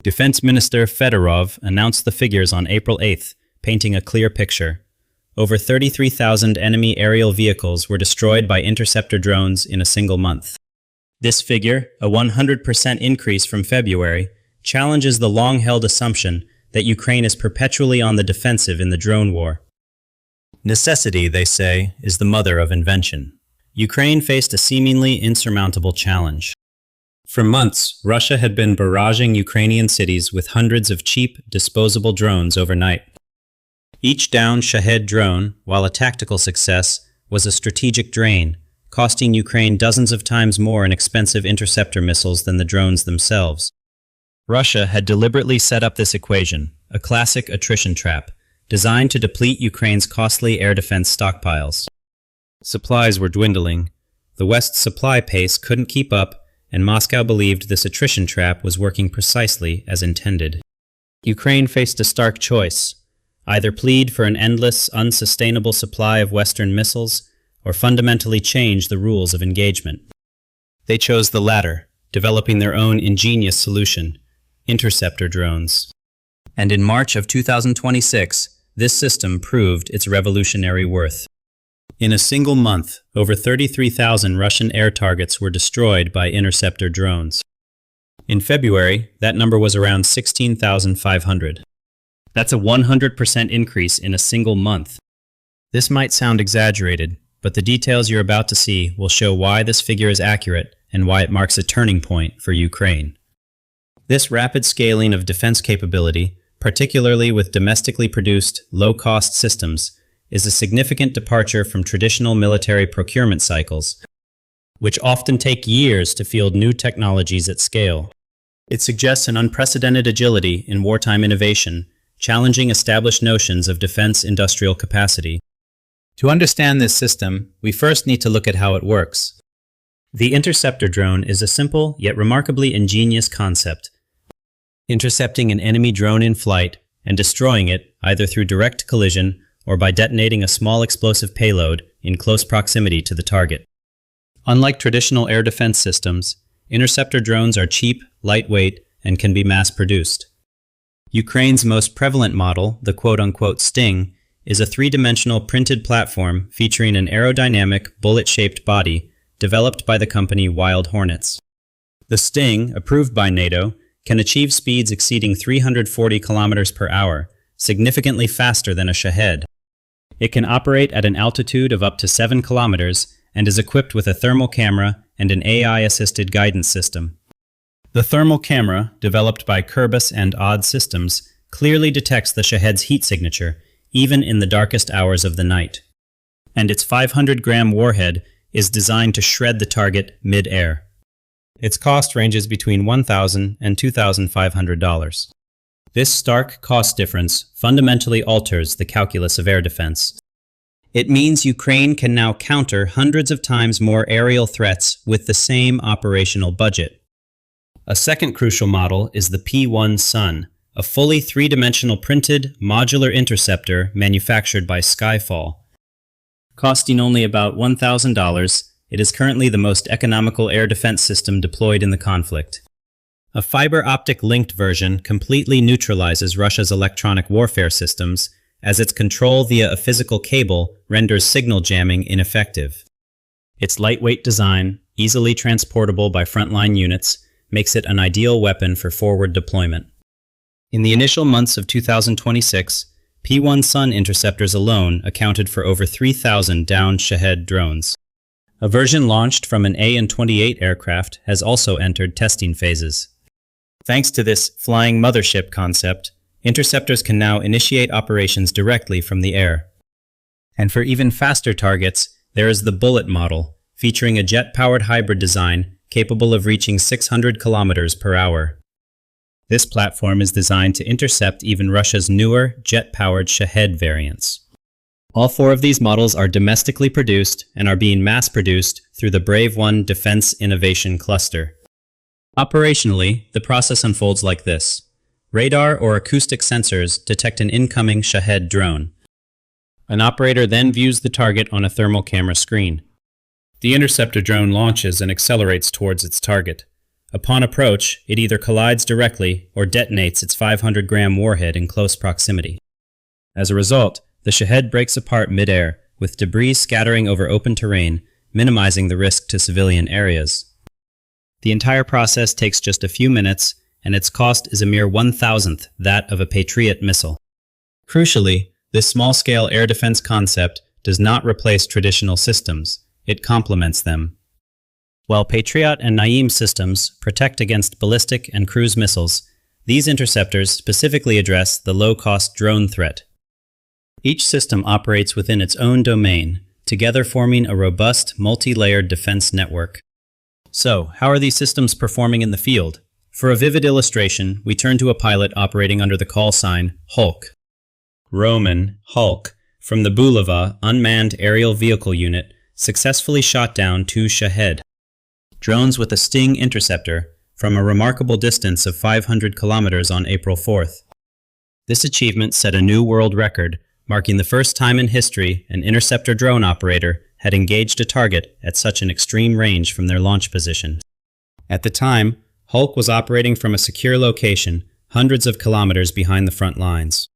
Defense Minister Fedorov announced the figures on April 8th, painting a clear picture. Over 33,000 enemy aerial vehicles were destroyed by interceptor drones in a single month. This figure, a 100% increase from February, challenges the long-held assumption that Ukraine is perpetually on the defensive in the drone war. Necessity, they say, is the mother of invention. Ukraine faced a seemingly insurmountable challenge. For months, Russia had been barraging Ukrainian cities with hundreds of cheap, disposable drones overnight. Each downed Shahed drone, while a tactical success, was a strategic drain, costing Ukraine dozens of times more in expensive interceptor missiles than the drones themselves. Russia had deliberately set up this equation, a classic attrition trap, designed to deplete Ukraine's costly air defense stockpiles. Supplies were dwindling. The West's supply pace couldn't keep up, and Moscow believed this attrition trap was working precisely as intended. Ukraine faced a stark choice: either plead for an endless, unsustainable supply of Western missiles, or fundamentally change the rules of engagement. They chose the latter, developing their own ingenious solution: interceptor drones. And in March of 2026, this system proved its revolutionary worth. In a single month, over 33,000 Russian air targets were destroyed by interceptor drones. In February, that number was around 16,500. That's a 100% increase in a single month. This might sound exaggerated, but the details you're about to see will show why this figure is accurate and why it marks a turning point for Ukraine. This rapid scaling of defense capability, particularly with domestically produced, low-cost systems, is a significant departure from traditional military procurement cycles, which often take years to field new technologies at scale. It suggests an unprecedented agility in wartime innovation, challenging established notions of defense industrial capacity. To understand this system, we first need to look at how it works. The interceptor drone is a simple yet remarkably ingenious concept. Intercepting an enemy drone in flight and destroying it either through direct collision or by detonating a small explosive payload in close proximity to the target. Unlike traditional air defense systems, interceptor drones are cheap, lightweight, and can be mass-produced. Ukraine's most prevalent model, the quote-unquote Sting, is a three-dimensional printed platform featuring an aerodynamic, bullet-shaped body developed by the company Wild Hornets. The Sting, approved by NATO, can achieve speeds exceeding 340 kilometers per hour, significantly faster than a Shahed. It can operate at an altitude of up to 7 kilometers and is equipped with a thermal camera and an AI-assisted guidance system. The thermal camera, developed by Kerbis and Odd Systems, clearly detects the Shahed's heat signature, even in the darkest hours of the night. And its 500-gram warhead is designed to shred the target mid-air. Its cost ranges between $1,000 and $2,500. This stark cost difference fundamentally alters the calculus of air defense. It means Ukraine can now counter hundreds of times more aerial threats with the same operational budget. A second crucial model is the P-1 Sun, a fully three-dimensional printed, modular interceptor manufactured by Skyfall. Costing only about $1,000, it is currently the most economical air defense system deployed in the conflict. A fiber optic linked version completely neutralizes Russia's electronic warfare systems, as its control via a physical cable renders signal jamming ineffective. Its lightweight design, easily transportable by frontline units, makes it an ideal weapon for forward deployment. In the initial months of 2026, P-1 Sun interceptors alone accounted for over 3,000 downed Shahed drones. A version launched from an AN-28 aircraft has also entered testing phases. Thanks to this flying mothership concept, interceptors can now initiate operations directly from the air. And for even faster targets, there is the Bullet model, featuring a jet-powered hybrid design capable of reaching 600 kilometers per hour. This platform is designed to intercept even Russia's newer, jet-powered Shahed variants. All four of these models are domestically produced and are being mass-produced through the Brave One Defense Innovation Cluster. Operationally, the process unfolds like this. Radar or acoustic sensors detect an incoming Shahed drone. An operator then views the target on a thermal camera screen. The interceptor drone launches and accelerates towards its target. Upon approach, it either collides directly or detonates its 500-gram warhead in close proximity. As a result, the Shahed breaks apart mid-air, with debris scattering over open terrain, minimizing the risk to civilian areas. The entire process takes just a few minutes, and its cost is a mere 1,000th that of a Patriot missile. Crucially, this small-scale air defense concept does not replace traditional systems, it complements them. While Patriot and Naim systems protect against ballistic and cruise missiles, these interceptors specifically address the low-cost drone threat. Each system operates within its own domain, together forming a robust, multi-layered defense network. So, how are these systems performing in the field? For a vivid illustration, we turn to a pilot operating under the call sign Hulk. Roman Hulk, from the Bulava Unmanned Aerial Vehicle Unit, successfully shot down 2 Shahed drones with a Sting Interceptor from a remarkable distance of 500 kilometers on April 4th. This achievement set a new world record, marking the first time in history an interceptor drone operator had engaged a target at such an extreme range from their launch position. At the time, Hulk was operating from a secure location, hundreds of kilometers behind the front lines.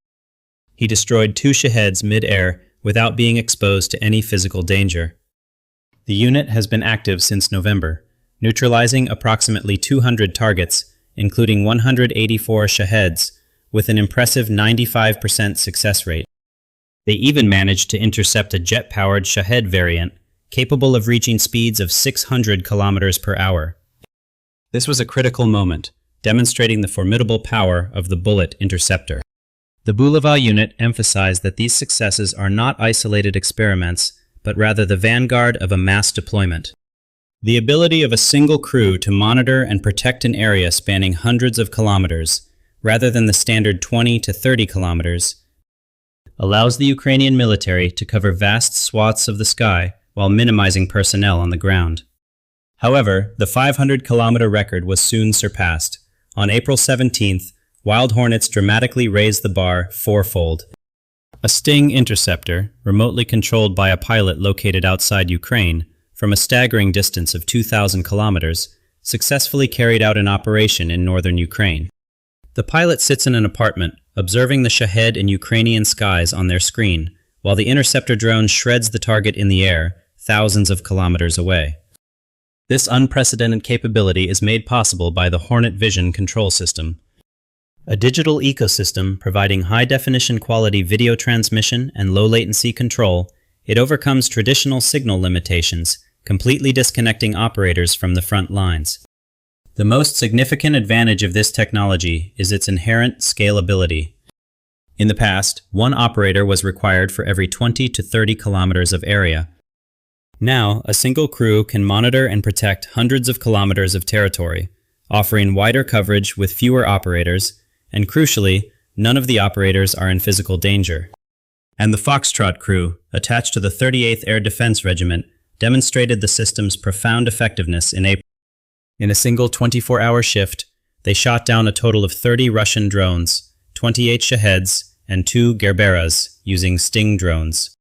He destroyed 2 Shaheds mid-air without being exposed to any physical danger. The unit has been active since November, neutralizing approximately 200 targets, including 184 Shaheds, with an impressive 95% success rate. They even managed to intercept a jet-powered Shahed variant, capable of reaching speeds of 600 kilometers per hour. This was a critical moment, demonstrating the formidable power of the Bullet Interceptor. The Bulava unit emphasized that these successes are not isolated experiments, but rather the vanguard of a mass deployment. The ability of a single crew to monitor and protect an area spanning hundreds of kilometers, rather than the standard 20 to 30 kilometers, allows the Ukrainian military to cover vast swaths of the sky while minimizing personnel on the ground. However, the 500-kilometer record was soon surpassed. On April 17th, Wild Hornets dramatically raised the bar fourfold. A Sting Interceptor, remotely controlled by a pilot located outside Ukraine, from a staggering distance of 2,000 kilometers, successfully carried out an operation in northern Ukraine. The pilot sits in an apartment, observing the Shahed in Ukrainian skies on their screen, while the interceptor drone shreds the target in the air, thousands of kilometers away. This unprecedented capability is made possible by the Hornet Vision control system, a digital ecosystem providing high-definition quality video transmission and low-latency control. It overcomes traditional signal limitations, completely disconnecting operators from the front lines. The most significant advantage of this technology is its inherent scalability. In the past, one operator was required for every 20 to 30 kilometers of area. Now, a single crew can monitor and protect hundreds of kilometers of territory, offering wider coverage with fewer operators, and crucially, none of the operators are in physical danger. And the Foxtrot crew, attached to the 38th Air Defense Regiment, demonstrated the system's profound effectiveness in April. In a single 24-hour shift, they shot down a total of 30 Russian drones, 28 Shaheds, and 2 Gerberas using Sting drones.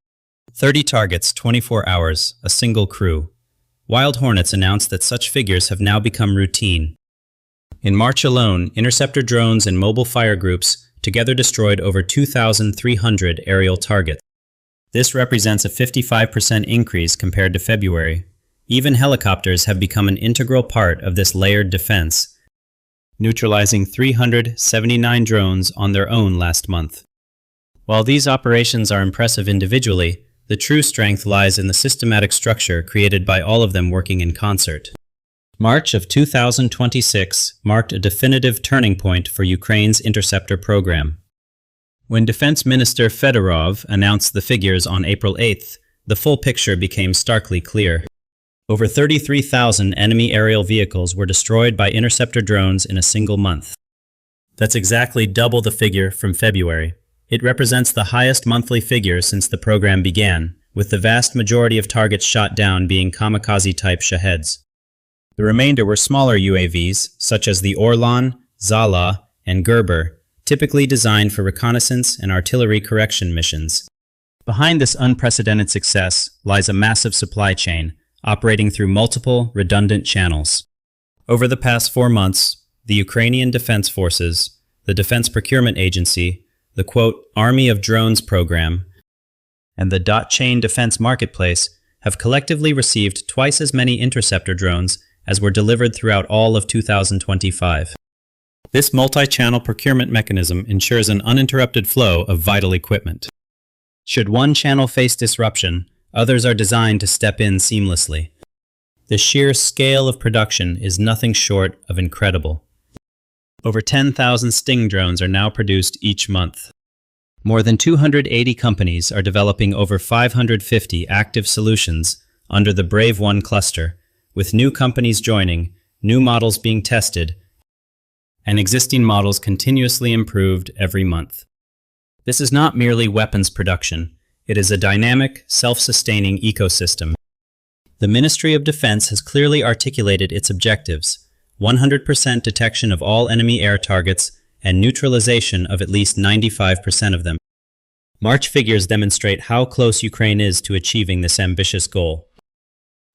30 targets, 24 hours, a single crew. Wild Hornets announced that such figures have now become routine. In March alone, interceptor drones and mobile fire groups together destroyed over 2,300 aerial targets. This represents a 55% increase compared to February. Even helicopters have become an integral part of this layered defense, neutralizing 379 drones on their own last month. While these operations are impressive individually, the true strength lies in the systematic structure created by all of them working in concert. March of 2026 marked a definitive turning point for Ukraine's interceptor program. When Defense Minister Fedorov announced the figures on April 8th, the full picture became starkly clear. Over 33,000 enemy aerial vehicles were destroyed by interceptor drones in a single month. That's exactly double the figure from February. It represents the highest monthly figure since the program began, with the vast majority of targets shot down being kamikaze-type Shaheds. The remainder were smaller UAVs, such as the Orlan, Zala, and Gerber, typically designed for reconnaissance and artillery correction missions. Behind this unprecedented success lies a massive supply chain, operating through multiple, redundant channels. Over the past 4 months, the Ukrainian Defense Forces, the Defense Procurement Agency, the quote, Army of Drones program, and the Chain Defense Marketplace have collectively received twice as many Interceptor drones as were delivered throughout all of 2025. This multi-channel procurement mechanism ensures an uninterrupted flow of vital equipment. Should one channel face disruption, others are designed to step in seamlessly. The sheer scale of production is nothing short of incredible. Over 10,000 Sting drones are now produced each month. More than 280 companies are developing over 550 active solutions under the Brave One cluster, with new companies joining, new models being tested, and existing models continuously improved every month. This is not merely weapons production, it is a dynamic, self-sustaining ecosystem. The Ministry of Defense has clearly articulated its objectives: 100% detection of all enemy air targets and neutralization of at least 95% of them. March figures demonstrate how close Ukraine is to achieving this ambitious goal.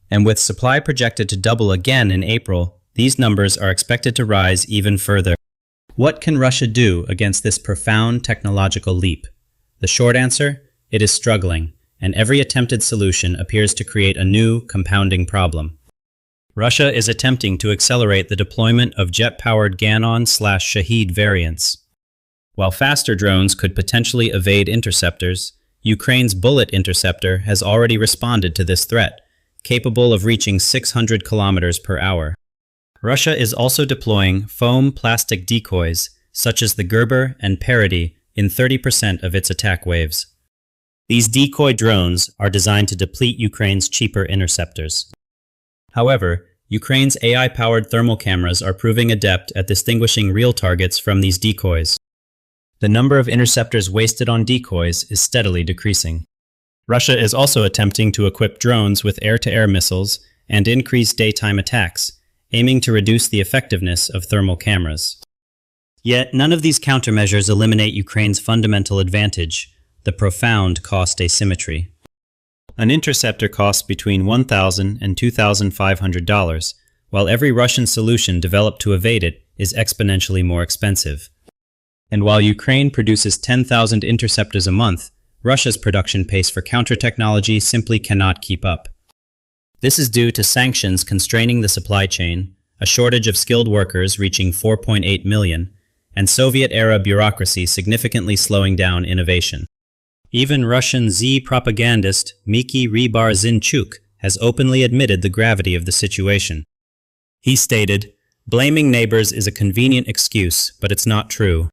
And with supply projected to double again in April, these numbers are expected to rise even further. What can Russia do against this profound technological leap? The short answer? It is struggling, and every attempted solution appears to create a new, compounding problem. Russia is attempting to accelerate the deployment of jet-powered Shahed variants. While faster drones could potentially evade interceptors, Ukraine's Bullet interceptor has already responded to this threat, capable of reaching 600 kilometers per hour. Russia is also deploying foam plastic decoys, such as the Gerber and Parody, in 30% of its attack waves. These decoy drones are designed to deplete Ukraine's cheaper interceptors. However, Ukraine's AI-powered thermal cameras are proving adept at distinguishing real targets from these decoys. The number of interceptors wasted on decoys is steadily decreasing. Russia is also attempting to equip drones with air-to-air missiles and increase daytime attacks, aiming to reduce the effectiveness of thermal cameras. Yet, none of these countermeasures eliminate Ukraine's fundamental advantage: the profound cost asymmetry. An interceptor costs between $1,000 and $2,500, while every Russian solution developed to evade it is exponentially more expensive. And while Ukraine produces 10,000 interceptors a month, Russia's production pace for counter-technology simply cannot keep up. This is due to sanctions constraining the supply chain, a shortage of skilled workers reaching 4.8 million, and Soviet-era bureaucracy significantly slowing down innovation. Even Russian Z propagandist Miki Rybar-Zinchuk has openly admitted the gravity of the situation. He stated, "Blaming neighbors is a convenient excuse, but it's not true.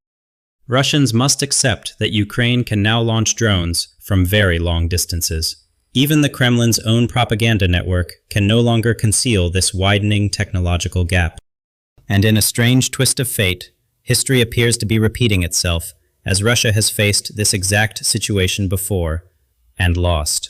Russians must accept that Ukraine can now launch drones from very long distances. Even the Kremlin's own propaganda network can no longer conceal this widening technological gap." And in a strange twist of fate, history appears to be repeating itself, as Russia has faced this exact situation before and lost.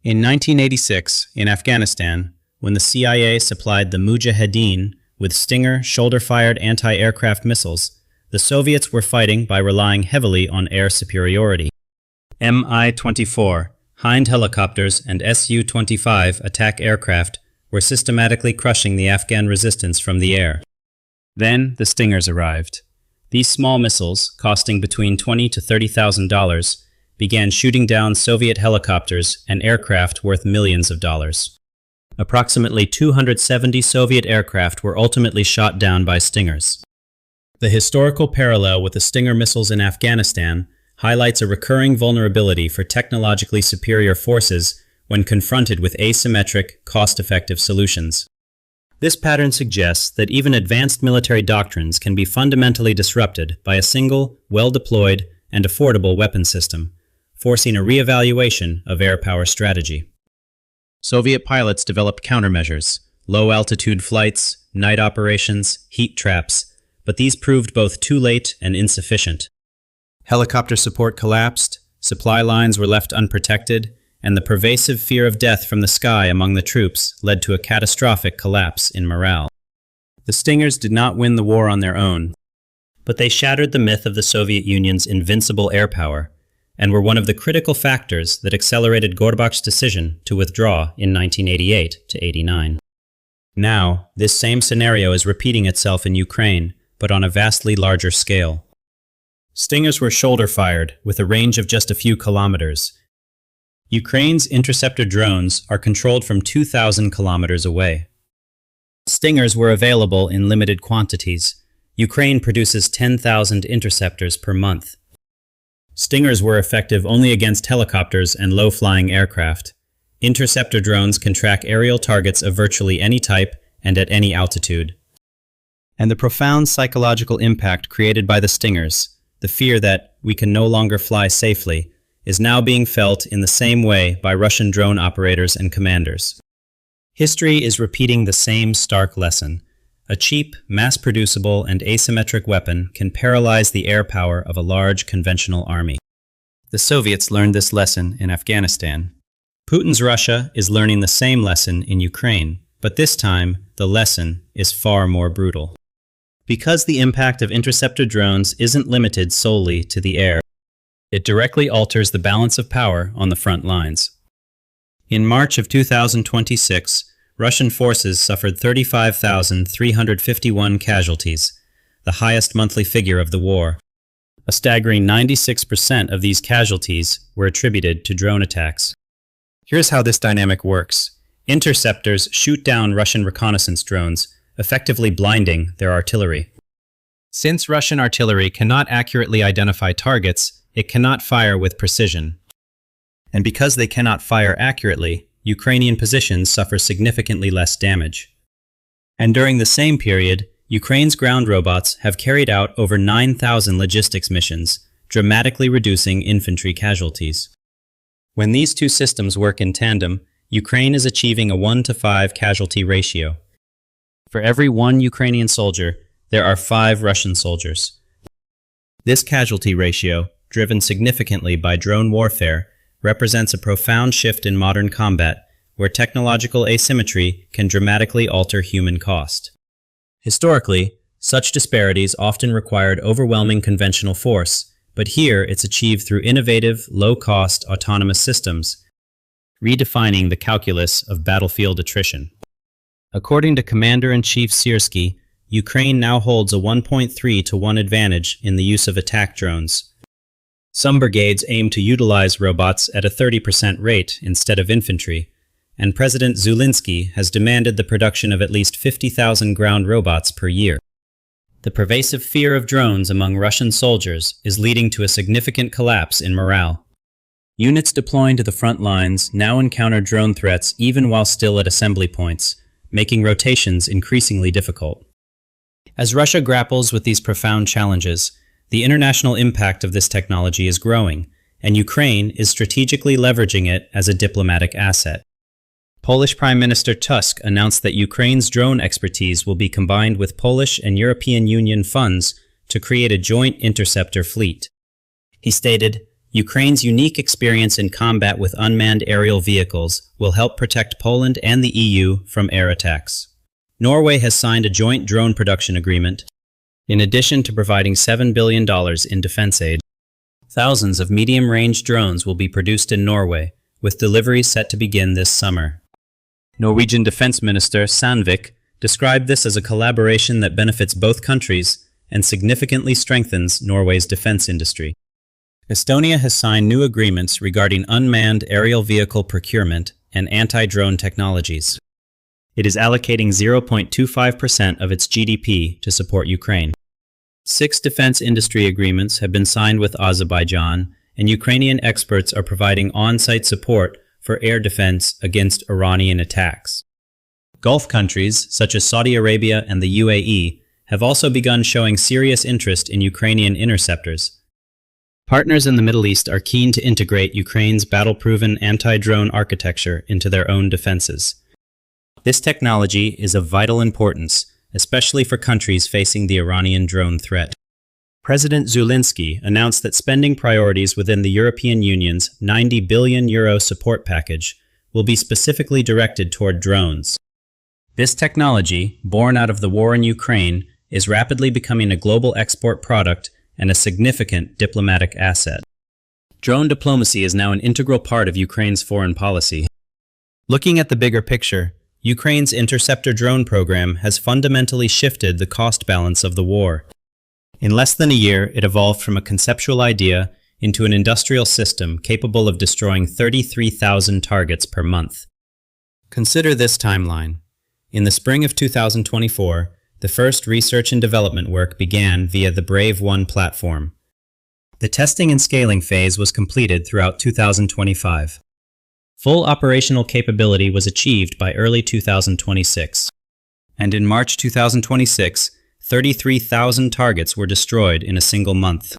In 1986, in Afghanistan, when the CIA supplied the Mujahideen with Stinger shoulder-fired anti-aircraft missiles, the Soviets were fighting by relying heavily on air superiority. Mi-24, Hind helicopters, and Su-25 attack aircraft were systematically crushing the Afghan resistance from the air. Then the Stingers arrived. These small missiles, costing between $20,000 to $30,000, began shooting down Soviet helicopters and aircraft worth millions of dollars. Approximately 270 Soviet aircraft were ultimately shot down by Stingers. The historical parallel with the Stinger missiles in Afghanistan highlights a recurring vulnerability for technologically superior forces when confronted with asymmetric, cost-effective solutions. This pattern suggests that even advanced military doctrines can be fundamentally disrupted by a single, well-deployed, and affordable weapon system, forcing a re-evaluation of air power strategy. Soviet pilots developed countermeasures: low-altitude flights, night operations, heat traps, but these proved both too late and insufficient. Helicopter support collapsed, supply lines were left unprotected, and the pervasive fear of death from the sky among the troops led to a catastrophic collapse in morale. The Stingers did not win the war on their own, but they shattered the myth of the Soviet Union's invincible air power and were one of the critical factors that accelerated Gorbach's decision to withdraw in 1988 to 89. Now, this same scenario is repeating itself in Ukraine, but on a vastly larger scale. Stingers were shoulder-fired, with a range of just a few kilometers. Ukraine's Interceptor drones are controlled from 2,000 kilometers away. Stingers were available in limited quantities. Ukraine produces 10,000 Interceptors per month. Stingers were effective only against helicopters and low-flying aircraft. Interceptor drones can track aerial targets of virtually any type and at any altitude. And the profound psychological impact created by the Stingers, the fear that we can no longer fly safely, is now being felt in the same way by Russian drone operators and commanders. History is repeating the same stark lesson. A cheap, mass-producible, and asymmetric weapon can paralyze the air power of a large conventional army. The Soviets learned this lesson in Afghanistan. Putin's Russia is learning the same lesson in Ukraine, but this time, the lesson is far more brutal. Because the impact of interceptor drones isn't limited solely to the air, it directly alters the balance of power on the front lines. In March of 2026, Russian forces suffered 35,351 casualties, the highest monthly figure of the war. A staggering 96% of these casualties were attributed to drone attacks. Here's how this dynamic works. Interceptors shoot down Russian reconnaissance drones, effectively blinding their artillery. Since Russian artillery cannot accurately identify targets, it cannot fire with precision. And because they cannot fire accurately, Ukrainian positions suffer significantly less damage. And during the same period, Ukraine's ground robots have carried out over 9,000 logistics missions, dramatically reducing infantry casualties. When these two systems work in tandem, Ukraine is achieving a 1-to-5 casualty ratio. For every one Ukrainian soldier, there are 5 Russian soldiers. This casualty ratio, driven significantly by drone warfare, represents a profound shift in modern combat, where technological asymmetry can dramatically alter human cost. Historically, such disparities often required overwhelming conventional force, but here it's achieved through innovative, low-cost, autonomous systems, redefining the calculus of battlefield attrition. According to Commander-in-Chief Syrskyi, Ukraine now holds a 1.3 to 1 advantage in the use of attack drones. Some brigades aim to utilize robots at a 30% rate instead of infantry, and President Zelensky has demanded the production of at least 50,000 ground robots per year. The pervasive fear of drones among Russian soldiers is leading to a significant collapse in morale. Units deploying to the front lines now encounter drone threats even while still at assembly points, making rotations increasingly difficult. As Russia grapples with these profound challenges, the international impact of this technology is growing, and Ukraine is strategically leveraging it as a diplomatic asset. Polish Prime Minister Tusk announced that Ukraine's drone expertise will be combined with Polish and European Union funds to create a joint interceptor fleet. He stated, "Ukraine's unique experience in combat with unmanned aerial vehicles will help protect Poland and the EU from air attacks." Norway has signed a joint drone production agreement. In addition to providing $7 billion in defense aid, thousands of medium-range drones will be produced in Norway, with deliveries set to begin this summer. Norwegian Defense Minister Sandvik described this as a collaboration that benefits both countries and significantly strengthens Norway's defense industry. Estonia has signed new agreements regarding unmanned aerial vehicle procurement and anti-drone technologies. It is allocating 0.25% of its GDP to support Ukraine. 6 defense industry agreements have been signed with Azerbaijan, and Ukrainian experts are providing on-site support for air defense against Iranian attacks. Gulf countries, such as Saudi Arabia and the UAE, have also begun showing serious interest in Ukrainian interceptors. Partners in the Middle East are keen to integrate Ukraine's battle-proven anti-drone architecture into their own defenses. This technology is of vital importance, especially for countries facing the Iranian drone threat. President Zelensky announced that spending priorities within the European Union's €90 billion support package will be specifically directed toward drones. This technology, born out of the war in Ukraine, is rapidly becoming a global export product and a significant diplomatic asset. Drone diplomacy is now an integral part of Ukraine's foreign policy. Looking at the bigger picture, Ukraine's Interceptor drone program has fundamentally shifted the cost balance of the war. In less than a year, it evolved from a conceptual idea into an industrial system capable of destroying 33,000 targets per month. Consider this timeline. In the spring of 2024, the first research and development work began via the Brave 1 platform. The testing and scaling phase was completed throughout 2025. Full operational capability was achieved by early 2026. And in March 2026, 33,000 targets were destroyed in a single month.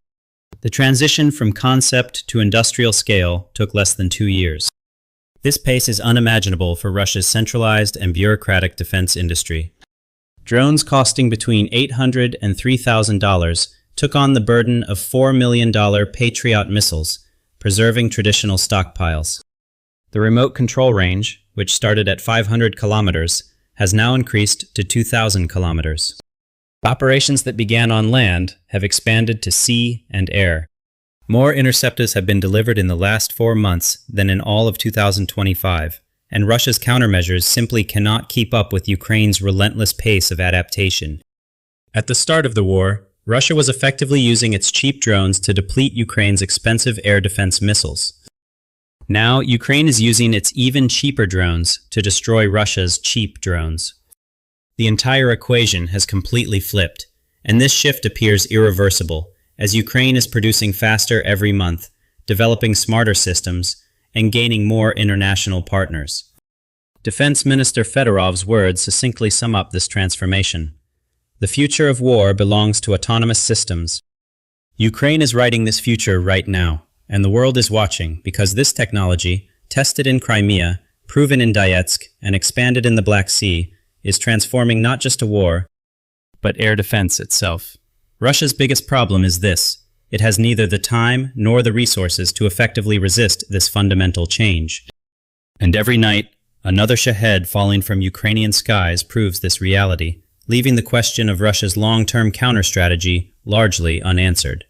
The transition from concept to industrial scale took less than 2 years. This pace is unimaginable for Russia's centralized and bureaucratic defense industry. Drones costing between $800 and $3,000 took on the burden of $4 million Patriot missiles, preserving traditional stockpiles. The remote control range, which started at 500 kilometers, has now increased to 2,000 kilometers. Operations that began on land have expanded to sea and air. More interceptors have been delivered in the last 4 months than in all of 2025, and Russia's countermeasures simply cannot keep up with Ukraine's relentless pace of adaptation. At the start of the war, Russia was effectively using its cheap drones to deplete Ukraine's expensive air defense missiles. Now, Ukraine is using its even cheaper drones to destroy Russia's cheap drones. The entire equation has completely flipped, and this shift appears irreversible, as Ukraine is producing faster every month, developing smarter systems, and gaining more international partners. Defense Minister Fedorov's words succinctly sum up this transformation. The future of war belongs to autonomous systems. Ukraine is writing this future right now, and the world is watching because this technology, tested in Crimea, proven in Donetsk, and expanded in the Black Sea, is transforming not just a war, but air defense itself. Russia's biggest problem is this: it has neither the time nor the resources to effectively resist this fundamental change. And every night, another Shahed falling from Ukrainian skies proves this reality, leaving the question of Russia's long-term counter-strategy largely unanswered.